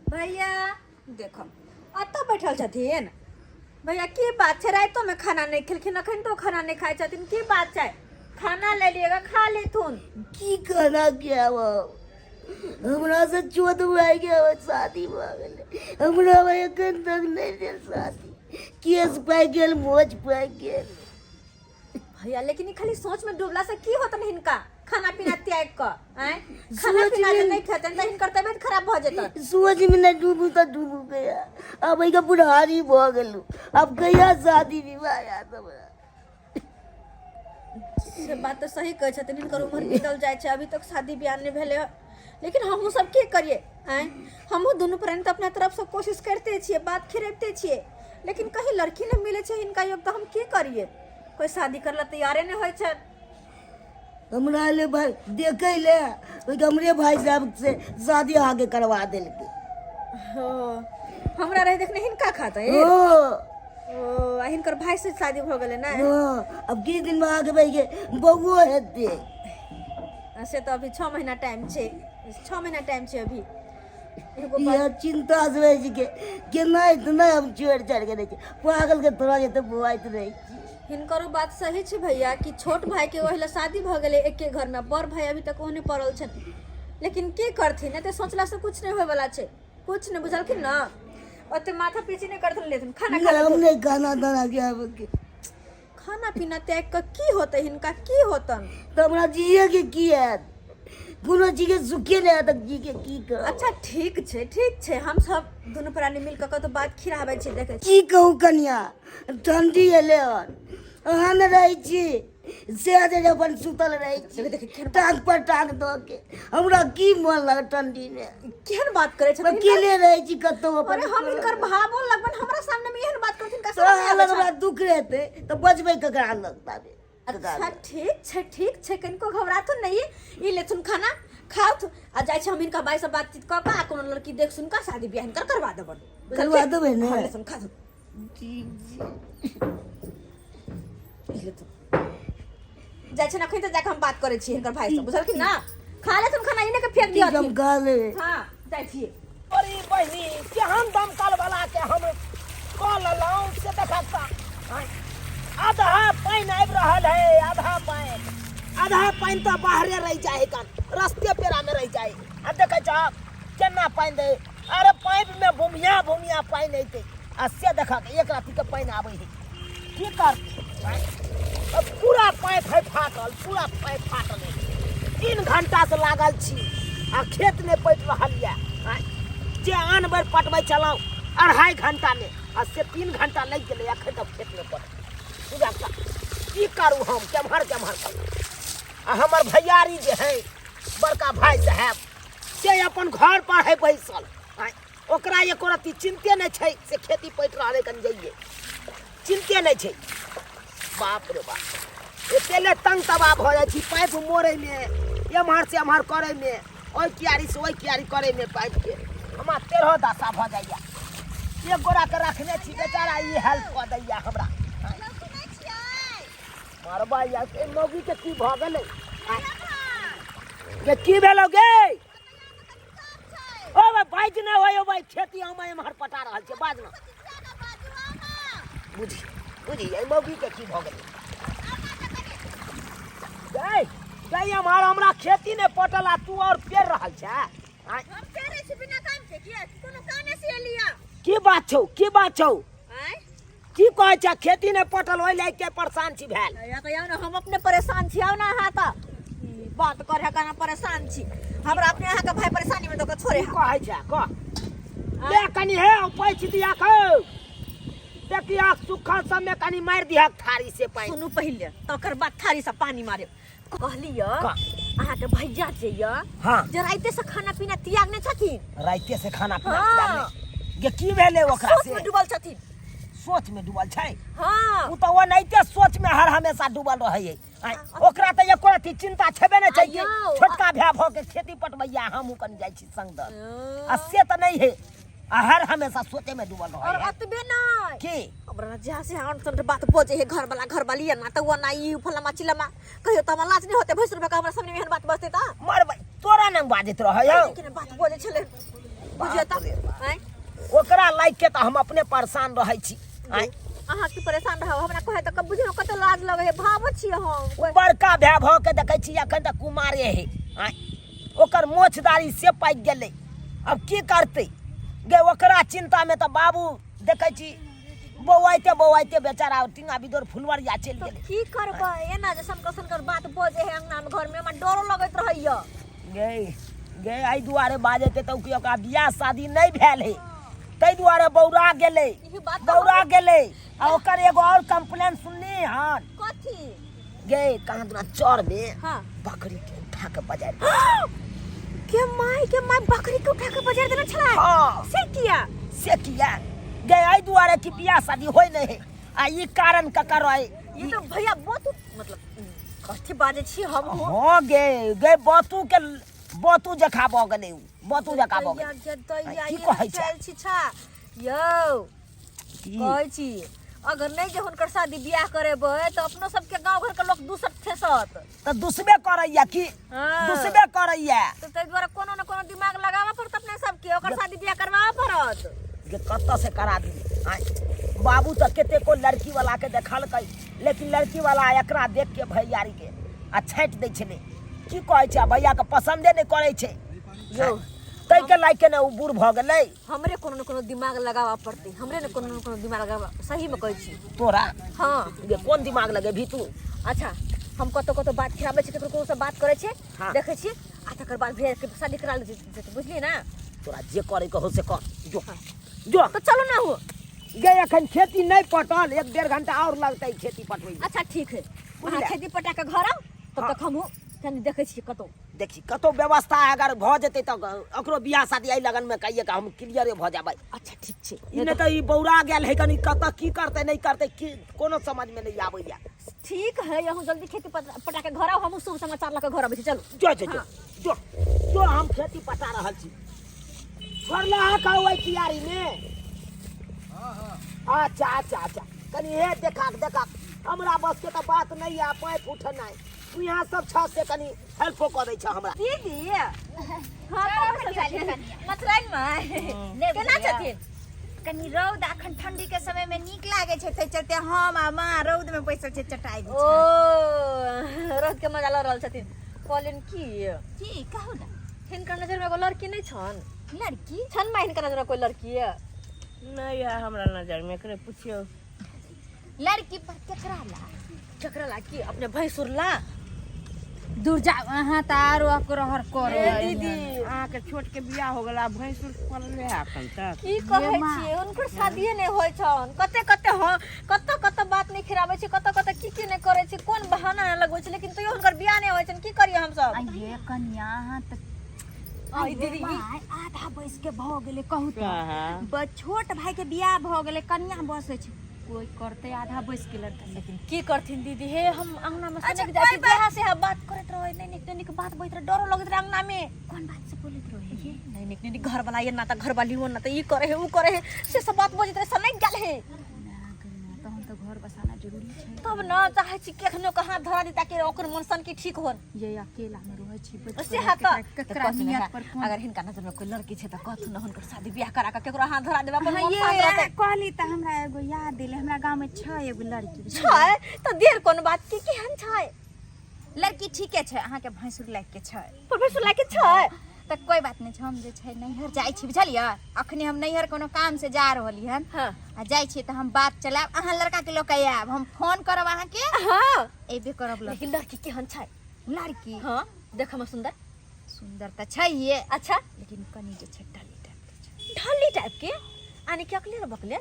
भैया देखो अत बैठल छथिन भैया की बात है रातों में खाना नहीं खिलखिन अखन तो खाना नहीं खाए छथिन की बात है खाना ले लिएगा खा लेथुन की खाना क्या वो हमरा से चोट भाई के शादी भ गेले हमरा भाई अखन तक नहीं भेल शादी केस पाइ गेल मोच पाइ गेल भैया लेकिन खाली सोच में डूबला से की होतन हिनका खाना पीना त्याग क खाना पीना जे नहीं खेतन त हिनकर तबियत खराब भ जेतन सोच में नहीं डूबू तो डूबू गया अब का बुढ़ारी भ गेलू अब कहिया शादी विवाह याद हमरा से बात तो सही कह छथिन हिनकर उम्र बीतल जाय छै अभी तक शादी ब्याह नहीं भेले लेकिन हमहू सब की करिए हमहू दोनों प्राणी तो अपना तरफ से कोशिश करते छिए बात खिरेबते छिए लेकिन कहीं लड़की नहीं मिले छै हिनका योग तो हम की करिए कोई शादी करला तैयारे नहीं होय छै हमरा ले भाई देखे ले हमरे भाई साहब से शादी आगे करवा देलके हो हमरा रहे देखने हिनका खाता है ओ ओ हिनकर भाई से शादी हो गेले ना अब की दिन में आगे भाई के बउओ हेते से तो अभी 6 महीना टाइम छे 6 महीना टाइम छे अभी ये चिंता से के केना इतना हम छोड़ छाड़ के रहे पागल के थोड़ा जे तो बुआइत रही हिनकरो बात सही छे भैया कि छोट भाई के ओहिला शादी भ गेले एके घर में बड़ भाई अभी तक ओहने पड़ल छन लेकिन की करथिन एते सोचला से कुछ नहीं होय वाला छे कुछ नहीं बुझलखिन ना ओते माथा पीछे नहीं करथिन लेथिन खाना खा हम नहीं खाना दाना क्या खाना पीना त्याग का की होते हिनका की होतन तो हमरा जिए के की है कोनो चीज के सुखे नहीं तक जी के की कर अच्छा ठीक छे हम सब दोनों प्राणी मिल के तो बात खिराबै छी देखे की कहू कन्या ठंडी एले अहाँ न रही छी से अपन सुतल रही छी टांग पर टांग दो के हमरा की मन लग ठंडी में केहन बात करे छ अकेले रही छी कतो अपन अरे हम इनकर भावो लगबन हमरा सामने में एहन बात करथिन का अलग हमरा दुख रहते तो बचबै ककरा लगता बे अच्छा ठीक छे कनको घबरा तो नहीं ई लेथुन खाना खाओ तो आ जाय छ हम इनका भाई से बातचीत क का कोनो लड़की देख सुन का शादी ब्याह कर करवा देबन करवा देबै ने लेथुन खा दो जाय छ ना खै त जाके हम बात करे छी इनकर भाई से बुझल कि ना खा ले तुम खाना इने के फेंक दियो हम खा ले हां जाय छी अरे बहनी केहन दमकल वाला के हम कॉल लाऊं से देखता आधा पानी आबि रहल है आधा पानी तो बाहरे रह जाए कन रास्ते पेरा में रह जाए आ देखे छ केना पानी दे अरे पाइप में भूमिया पानी अइते आ से देखा के एक राती के पानी आबै है की करते अब पूरा पाइप है फाटल है 3 घंटा से लागल छी आ खेत में पट रहल या जे आन बेर पटबै चलाऊ 2.5 घंटा में आ से 3 घंटा लग गेलै अखन तक खेत में पट पूजा की करू हम केम्हर करू आ हमर भैयारी जे है बड़का भाई साहब से अपन घर पर है बैसल ओकरा एको रत्ती चिंते नहीं छै से खेती पट रहले कन जाइए चिंते नहीं छै बाप रे बाप एतेले तंग तबाह भ जाइ छी पाइप मोड़े में एम्हर से एम्हर करे में ओइ कियारी से ओइ कियारी करे में पाइप के हमरा 13 दशा भ जाइया एक गोरा के रखने छी बेचारा ई हेल्प क दैया हमरा मारबा या ए मौगी के की भ गेलै के की भेलो गे ओ भाई जी ने होय भाई खेती हम एम्हर पटा रहल छै बाज न बुझी ए मौगी के की भ गेलै गई हमरा खेती ने पटल आ तू और पेड़ रहल छ हम पेरे छी बिना काम के की कोनो कामे से एलिया की बात छौ की कहै छ खेती ने पटल ओइ लाग के परेशान छी भेल या तो ना हम अपने परेशान छी ना हां त बात करे का ना परेशान छी हमरा अपने यहाँ के भाई परेशानी में तो छोड़े कहै छ क ले कनी हे पैछ दिया खौ देखिया सुखल सब में कनी मार दिया थारी से पानी सुनु पहिले तकर बाद थारी से पानी मारे कहलियो अहाँ के भैया जे य हां जे राइते से खाना पीना त्याग ने छथिन राइते से खाना पीना त्याग ने ये की भेले ओकरा से सोच में डूबल छथिन सोच में डूबल छै हां उ तो ओनाइते सोच में हर हमेशा डूबल रहै ओकरा त एको रति चिंता छबे नै छै छोटका भै भ के खेती पटबैया हमहु कन जाइ छी संग द आ से त नै है हर हमेशा सोचे में डूबल रहै और अतबे नै की हमरा जहाँ से हम तो बात बोझे है घर वाली ना तो वो ना ई फलमा चिलमा कहियो त हमरा लाज नहीं होते 20 रुपया का हमरा सामने में बात बसते त मर भाई तोरा न बाजत रहै लेकिन बात बोझे छले बुझियो त हैं ओकरा लाइक के तो हम अपने परेशान रहे छी आय अहाँ की परेशान रहब हमरा कहे त कब बुझियो कत लाज लगे है भाव छी हम बड़का भाय भ के देखै छी अखन तक कुमारे है आय ओकर मोछदारी से पाक गेलै अब की करतै गे ओकरा चिंता में तो बाबू देखै छी बौआइते बेचारा टिंगा बिदोर फुलवरिया चलि गेलै की करबै एना जे सनकर बात बजे है अंगना में घर में हमरा डरो लगैत रहैया गे एहि दुआरे बाजेते तो कि ओकरा बियाह शादी नहीं भेल है तै दुआरे बौरा गेलै आ ओकर एगो और कंप्लेन सुननी हन कथी गे कहाँ दुना चौर में हां बकरी के उठा के बाजार के माय बकरी के उठा के बाजार देना छला हां से किया गे एहि दुआरे कि बियाह शादी होय नहीं है आ ई कारण ककर है ये तो भैया बहुत मतलब कथी बाजे छी हम हां गे बतू जखा भ गेलै बतू जखा भ गेलै की कहै छै यौ कहै छी अगर नहीं जे हुनकर शादी बियाह करेबै तो अपनो सबके गांव घर के लोग दूसर ठेसत तो दुसबे करैया कि दुसबे करैया तो तै द्वारा कोनो न कोनो दिमाग लगावा पड़त अपने सबके ओकर शादी बियाह करवावा पड़त के कत्ता से करा दी बाबू तो केते को लड़की वाला के देखलकै लेकिन लड़की वाला एकरा देख के भैयारी के आ छाँट दै छले की कहै छै भैया के पसंदे नहीं करे छै यौ तै के लायक के ने उ बूढ़ भ गेलै हमरे कोनो न कोनो दिमाग लगावा पड़ते हमरे न कोनो दिमाग लगावा सही में कहै छी तोरा हां ये कौन दिमाग लगे भी तू अच्छा हम कतो बात खिराबै छी केकरो से बात करे छै हाँ। देखै छी आ तकर बाद भैया के शादी करा ले जेतै बुझलिए ना तोरा जे करे के हो से कर जो तो चलो ना हो गे एखन खेती नहीं पटल 1-1.5 घंटा और लगतै खेती पटबै में। अच्छा ठीक है बुझलियै? अहाँ खेती पटा के घर आउ तब हाँ। तक हमहू कनी देखै छी कतो देखी कतो व्यवस्था अगर भ जेतै त ओकरो बियाह शादी आई लगन में कहिए कि हम क्लियरे भ जाबै अच्छा ठीक छै ई ने त ई बौरा गेल है कनी कत की करतै नहीं करतै की कोनो समझ में नहीं आबैया ठीक है यहूँ जल्दी खेती पटा के घर आउ हमहू शुभ समाचार लऽ के घर आबै छी चलू जो हम खेती पटा रहल छी छोड़ला कहै कियारी में अच्छा कनी हे देखा हमरा बस के तो बात नहीं है पाइप उठनाइ तू यहाँ सब छत से कनी हेल्प कर दै छ हमरा दीदी हां मतराइन में केना छथिन कनी रौद अखन ठंडी के समय में नीक लागे छै तै चलते हम आ मां रौद में बैसल छै चटाई दी ओ रौद के मजा ल रहल छथिन कहलिन की कहू ना हिनकर नजर में एगो लड़की नहीं छन लड़की छन मां हिनकर नजर में कोई लड़की है नहीं है हमरा नजर में करे पूछियो लड़की पर चकरा ला की अपने भैंसुर ला दूर जा अहाँ त आरो अकरहर करे दीदी अहाँ के छोट के बियाह हो गेला भैंसुर पलले अखन तक की कहै छी उनकर शादीए नहीं होय छन कते बात नहीं खिराबै छी कते की नहीं करे छी कोन बहाना लगबै छी लेकिन तइयो हुनकर बियाह नहीं होय छन की करिए हम सब ये कन्या अहाँ त आई दीदी आधा बैस के भ गेले कहू त छोट भाई के बियाह भ गेले कन्या बसे छै कोई करते आधा बैस के लड़का लेकिन की करथिन दीदी हे हम अंगना में अच्छा, सनक जाय छी कोई बात- बियाह से बात करत रहे नहीं निक बात बैत रहे डरो लगत रहे अंगना में कौन बात से बोलत रहे नहीं निक घर वाला ये ना त घर वाली हो ना त ई करे है ऊ करे है से सब बात बजत रहे सनक गेल है तो हम तो घर बसाना जरूरी छै तब ना चाहे छी केखनो कहां धरा दी ताकि ओकर मन सन की ठीक होन ये अकेला में रहै छी से हा त ककरा नियत पर कोन अगर हिनका नजर में कोई लड़की छै त कहथु न हुनकर शादी बियाह करा के केकरो हाथ धरा देबा अपन हाँ, मन ये शांत रहतै कहली त हमरा एगो याद दिले हमरा गांव में छै एगो लड़की छै त देर कोन बात की केहन छै लड़की ठीके छै अहाँ के भैंसुर लायक के छै प्रोफेसर लाके छै त कोई बात नहीं छै हम जे छै नैहर जाई छी बुझलियै अखनी हम नैहर कोनो काम से जा रहली हन हां आ जाई छी त हम बात चलाब अहाँ लड़का के लोग आयब हम फोन करब अहाँ के हां एबे करब लड़की लेकिन लड़की केहन छै लड़की हां देख में सुंदर सुंदर त छै ये अच्छा लेकिन कनी जे छै ढली टाइप के छै ढली टाइप के आने के अकले बकले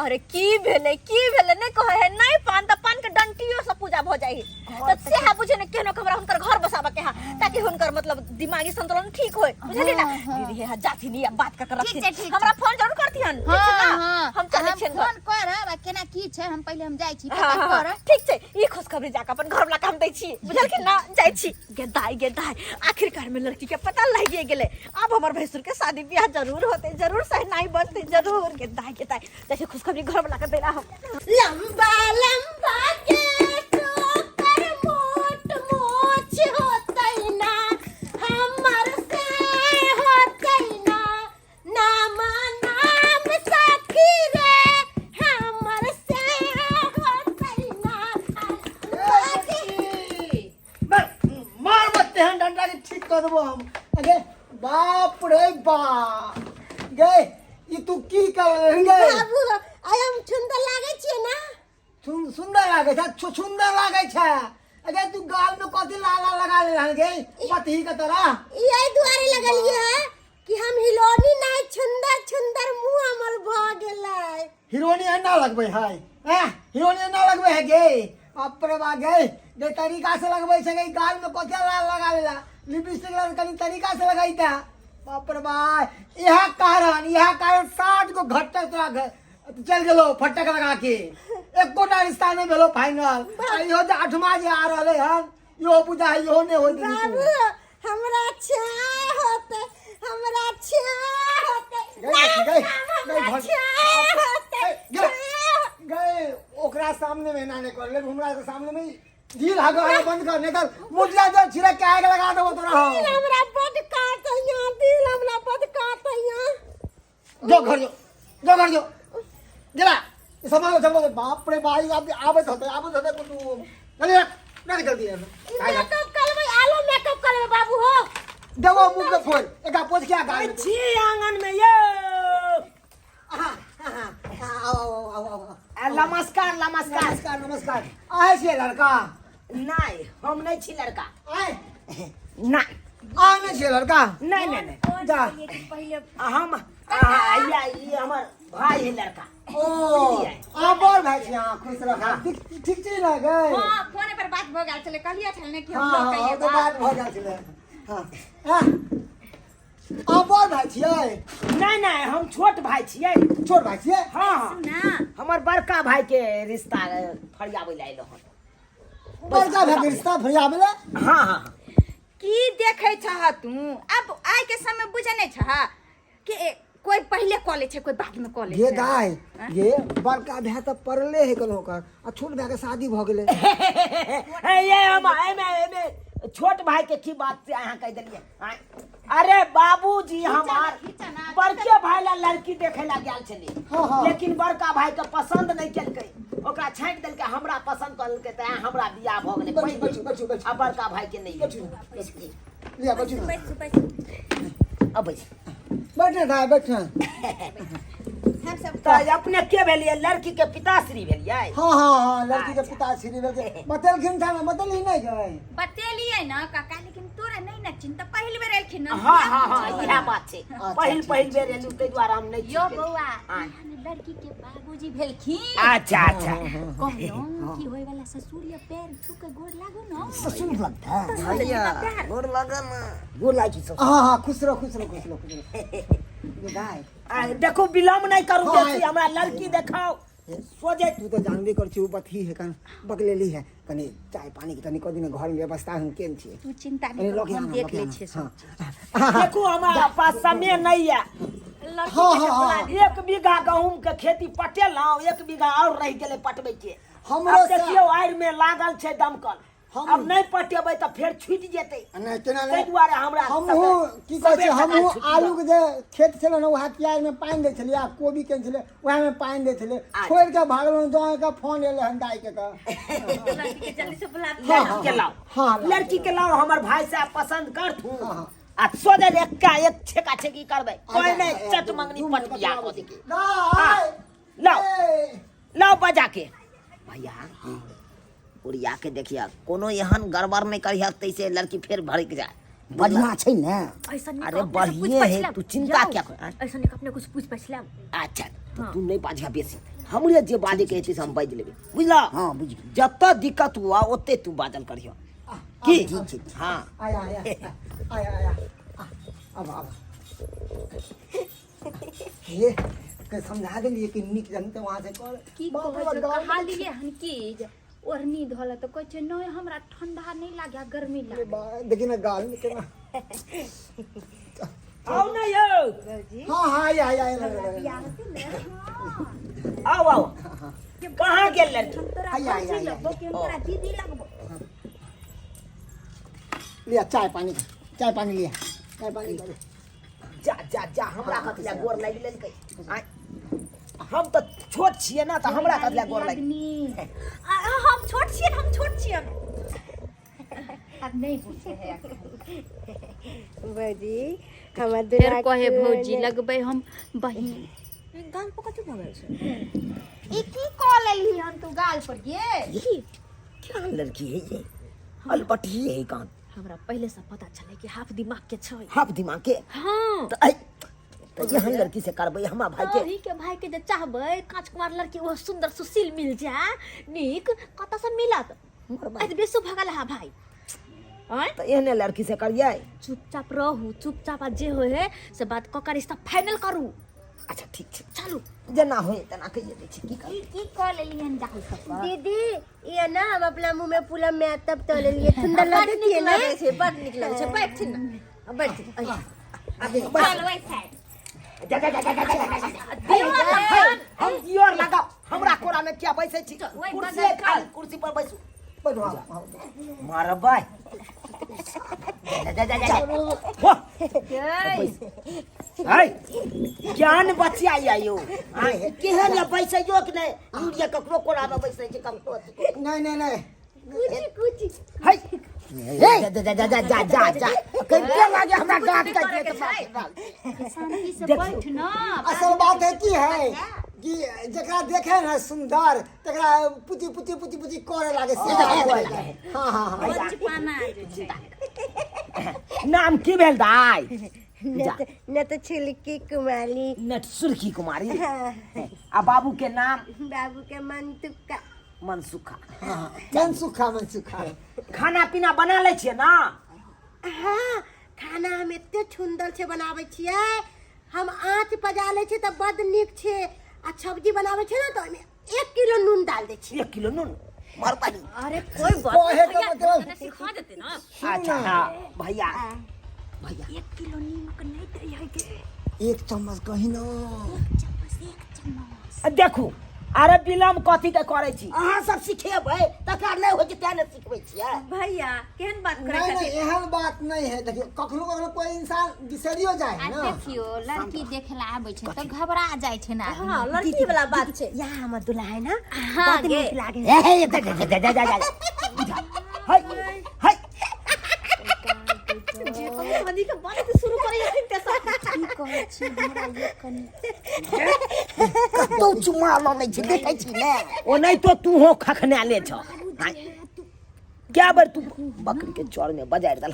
अरे की भेले नहीं कहे है नहीं पान त पान के डंटियो से पूजा भ जाई है त से है बुझे ने केनो हमरा हुनकर घर बसाबा के हा ताकि हुनकर मतलब दिमागी संतुलन ठीक होय बुझली ना दीदी हे जाथि नहीं बात कर रखी ठीक छै। हमरा फोन जरूर करथिहन ठीक छै ना हम चले हम छिन फोन करब आ केना की छै हम पहिले हम जाई छी हाँ, पता हाँ, करब ठीक छै ई खुशखबरी जाके अपन घर वाला काम दै छी बुझल कि ना जाई छी गेदाई आखिरकार में लड़की के पता लग गेले अब हमर भैंसुर के शादी ब्याह जरूर होते जरूर सहनाई बनते जरूर गेदाई जैसे खुशखबरी घर वाला के देला हम लंबा लंबा के ठोकर मोट मोच होतै ना हमर से होतै ना देबो हम अगे बाप रे बाप गे ई तू की कर गे बाबू आय हम सुंदर लागे छिए ना सुंदर लागे छ सुंदर लागे छ अगे तू गाल में कथी लाला लगा ले रहन गे पति के तरह यही दुआरे लगलिए है कि हम हिलोनी नहीं सुंदर सुंदर मुंह हमर भ गेलै हीरोनी ना लगबे है हैं हीरोनी ना लगबे है गे बाप रे बा गे जे तरीका से लगबे छै गे गाल में कथी लाल लगा लेला लिपस्टिक लगा कनी तरीका से लगाईता बाप रे बा यह कारण 60 को घटक तोरा चल गेलो फटक लगा के एकोटा रिश्ता नहीं भेलो फाइनल इहो जे 8वां जे आ रहले हन इहो पूजा है इहो ने होई बाबू हमरा अच्छा होते हमरा अच्छा होते गए ओकरा सामने में ना ने कर ले हमरा के सामने में दिल हागो बंद कर नहीं कर मुठिया जो छिड़क के आग लगा देबो तोरा हमरा बड काटैया दिल हमरा बड काटैया जो घर जो जरा समालो समालो बाप रे भाई आबत होते तू चलिए ना जल्दी है मेकअप करबे आलो मेकअप करबे बाबू हो देवो मुंह के खोल एका पोछ क्या गाल छी आंगन में ये आओ नमस्कार नमस्कार आए छे लड़का नहीं हम नहीं छी लड़का आए नहीं आने छे लड़का नहीं जा पहले हम ये हमार भाई है लड़का ओ आ बोल भाई छी हां खुश रखा ठीक छी ना गए हां फोन पर बात भ गेल छले कहलिया छले कि हम हां लोग कहिए तो बात हो जा छले हां आ बोल भाई छी नहीं हम छोट भाई छियै छोट भाई छी हाँ ना हमार बड़का भाई के रिश्ता फरियाबे लाइल हन बड़का भाई के रिश्ता फरियाबे हाँ की देखे छह तू अब आय के समय बुझे नहीं छह कि कोई पहले कॉलेज छे कोई बाद में कॉलेज ये गाय ये बड़का भाई तो पढ़ले है कनो कर आ छोट भाई के शादी भ गेले ये हम एमे छोट भाई के की बात से अहाँ कह देलिए अरे बाबूजी हमार बड़के भाई ला लड़की देखे ला गेल छली हाँ। लेकिन बड़का भाई के पसंद नहीं केलकै ओकरा छांट देलकै हमरा पसंद करलकै त हमरा बियाह भ गेलै बच्चू आ बड़का भाई के नहीं लिया बच्चू अब बैठना था बैठना हम सब तो अपने के भेलिए लड़की के पिताश्री भेलिए हाँ लड़की के पिता श्री लड़के बतलखिन था ना बतली नहीं गए बतेलिए ना काका लेकिन तोरा नहीं ना चिंता पहली बेर एलखिन ना हाँ यह बात छै पहिल बेर एलु तै द्वारा हम नहीं यो बौआ लड़की के बाबूजी भेलखिन अच्छा कहलो कि होय वाला ससुर या पैर छू के गोर लागो ना ससुर लगता है भैया गोर लगा ना गोर लागी सब हाँ खुश रहो ये गाय देखो विलम्ब नहीं करू हाँ, बेसी हमरा लड़की देखाओ सोजे तू तो जानबे कर छी उ बथी है कन बकलेली है कनी चाय पानी के तनी को दिन घर में व्यवस्था हम केन छी तू चिंता नहीं कर हम देख ले छे सब देखो हमारा पास समय नहीं है हाँ 1 बीघा गहूम के खेती पटेलौ 1 बीघा और रह गेले पटबै के हमरो अब देखियो आइर में लागल छै दमकल अब नहीं पटेबै त फेर छूट जेतै नहीं केना तै नहीं दुआरे हमरा हमहू की कहै छै हमहू आलू के जे खेत छले न वहा प्याज में पानी दै छलिए आ कोबी के छले वहा में पानी दै छले छोड़ के भागलो दोय का फोन एले हंडाई के का लड़की के जल्दी से बुला लड़की के लाओ हाँ, लड़की के लाओ हमर भाई से पसंद कर थू आ सोजे एक छेका छेकी करबै कोई नहीं चट मंगनी पट बिया को देके लाओ बजा के भैया उड़िया के देखिया कोनो एहन गड़बड़ नहीं करिया तैसे लड़की फेर भड़क जाए बढ़िया छै ने ऐसा नहीं अरे बढ़िया है तू चिंता क्या कर ऐसा नहीं अपने कुछ पूछ पछला अच्छा तू नहीं बाजिया बेसी हमरे जे बाजे के छै हम बाज लेबे बुझला हां बुझ जत दिक्कत हुआ ओते तू बाजल करियो की ठीक छै हां आया अब ये के समझा देलिए कि निक जनते वहां से कर की कहा लिए हन की ओढ़नी धोला तो कहै छै नहीं हमरा ठंडा नहीं लागे गर्मी लागे देखिए ना गाल में केना आओ ना यो हां आया आओ कहां गेल लड़की तोरा पहुंची लगबो कि हमरा दीदी लगबो लिया चाय पानी लिया जा हमरा कतला गोर लाग लेलकै हम तो छोट छिए ना त हमरा कतला गोर लाग हम छोट छिए नहीं पूछे है भौजी हमर फिर कहे भौजी लगबे हम बहिन गाल पर कथी भगल छै ई की कॉल लेली हन तू गाल पर ये क्या लड़की है ये अलबटी है कान हमरा पहले से पता चले कि हाफ दिमाग के छै हाफ दिमाग के हाँ तो यहाँ लड़की से करबै हमरा भाई के अही के भाई के जे चाहबै कांच कुमार लड़की वो सुंदर सुशील मिल जाए नीक कतऽ से मिलत आज बेसु भगल हा भाई हैं तो एहने लड़की से करिए चुपचाप रहू चुपचाप आ जे होय है से बात क के रिश्ता फाइनल करू अच्छा ठीक छै चलू जेना होय तना कहिए दै छी की कर की कॉल लेली हन गाल पर दीदी ये ना हम अपना मुंह में पूरा मैं तब तो ले लिए ठंडा बड़ लगे नीक लगे छै बड़ नीक लगे छै बैठ छी ना बैठ चल वैसे जा हम दियोर लगाओ हमरा कोरा में क्या बैसे छी कुर्सी खाली कुर्सी पर बैसू मारबै जा हाय ज्ञान बचिया आयो हाय केहन या बैसे जो कि नहीं यूरिया ककरो कोरा में बैसे छै ककरो नहीं हाय जा कैसे लागे हमरा डांट के देत बात शांति से बैठ ना असल बात है की है कि जकरा देखे ना सुंदर तकरा पुची करे लागे से हाँ बचपना जे छै नाम की भेल दाई न तो छिलकी कुमारी नट सुर्खी कुमारी आ बाबू के नाम बाबू के मनतुका मनसुखा मनसुखा खाना पीना बना ले छियै ना हाँ खाना हम एते सुंदर से बनावे छियै हम आँच पजा ले छियै त बड नीक छै आ सब्जी बनावे छियै ना तो ओमे 1 किलो नून डाल दे छियै 1 किलो नून मार पानी अरे कोई बात कोहे का मतलब सिखा देते ना अच्छा हाँ भैया 1 किलो नीमक नहीं दे है के 1 चम्मच कहीं ना देखू अरे बिलम कथी के करे छी अहाँ सब सिखेबै तकर नहीं होय छै तें ने सिखबै छियै भैया केहन बात करे नहीं छथिन एहन बात नहीं है देखियो कखनो कोई इंसान बिसरियो जाए आ ना देखियो लड़की देखेला आबै छै त घबरा जाइ छै ना हाँ लड़की वाला बात छै यहाँ हमर दुल्हा है ना हाँ गे लागे ए हाय जे शादी के बात शुरू करे हथिन ते सब की कहै छी हमरा ये कनी कतौ चुमा लनै छै देखै छी ने ओ नहीं तो तू हो खखने ले छ क्या बार तू बकरी के चौर में बजाय दल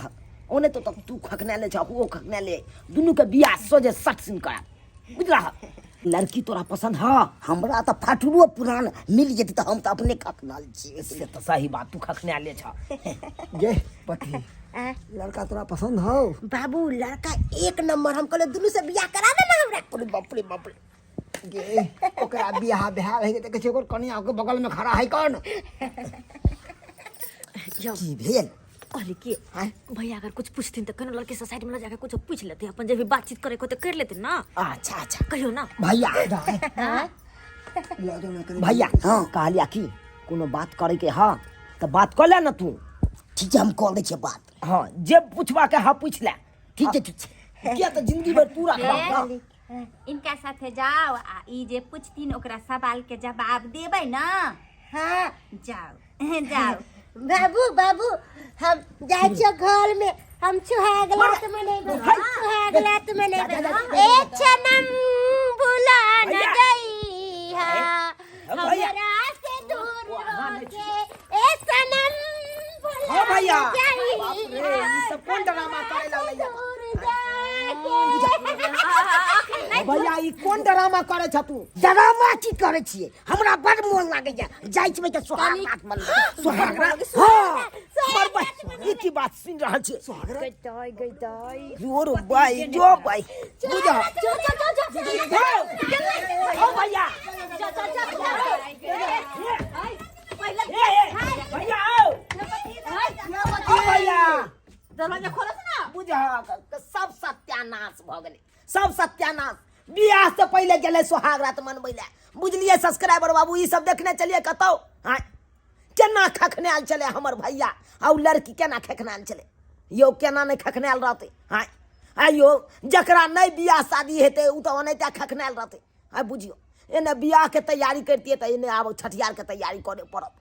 ओने तो तू खखने ले छ वो खखने ले दुनु के बियाह सोजे सट सिन करा बुझला लड़की तोरा पसंद है हमरा तो फाटुरो पुरान मिल जेती तो हम तो अपने खखनाल छी से तो सही बात तू खखने ले छ ये पति लड़का तोरा पसंद हो बाबू लड़का 1 नंबर हम कहले दुनू से बियाह करा दे ना हमरा बाप रे गे ओकरा बियाह भेल है त कहै छै ओकर कनिया के बगल में खड़ा है कौन की भेल कहली कि भैया अगर कुछ पूछथिन तो कनो लड़के से साइड में ना जाके कुछ पूछ लेते अपन जब भी बातचीत करे को तो कर लेते ना अच्छा अच्छा कहियो ना भैया भैया हाँ कहलिया की कोनो बात करे के हाँ तो बात कर ले ना तू ठीक है हम कह दे बात हाँ जे पूछवा के हाँ पूछ ले ठीक है क्या तो जिंदगी भर पूरा इनका साथे जाओ आ ई जे पूछथिन ओकरा सवाल के जवाब देबै ना हाँ जाओ जाओ बाबू हम जाय छियै घर में हम सुहागरात मनेबै सुहागरात मनेबै ए सनम भुला न जइहा हमरा से दूर होके ए सनम भुला हाँ भैया न जइहा सब कौन ड्रामा करे लगलै दूर जाके भैया ई कोन ड्रामा करे छ तू ड्रामा की करे छिए हमरा बड़ मोन लागे जाय छियै त सुहागरात मन सुहागरात हां ई की बात सुन रहल छी गई रो भाई जो भाई बुझा ओ भैया भैया आओ ओ भैया दरवाजा खोलो ना बुझा सब सत्यानाश भ गेलै सब सत्यानाश बियाह से पहले गेले सुहागरात मनबै ले बुझलिए सब्सक्राइबर बाबू ई सब देखने चलिए कतौ हां केना खखनाल चले हमर भैया आ लड़की केना खखनाल चले यो केना नहीं खखनाल रहते हां आयो जकरा नहीं बियाह शादी हेते उ तो ओनैते खखनाल रहते आ बुझियो एने बियाह के तैयारी करतिए त एने आब छठियार के तैयारी करे पड़त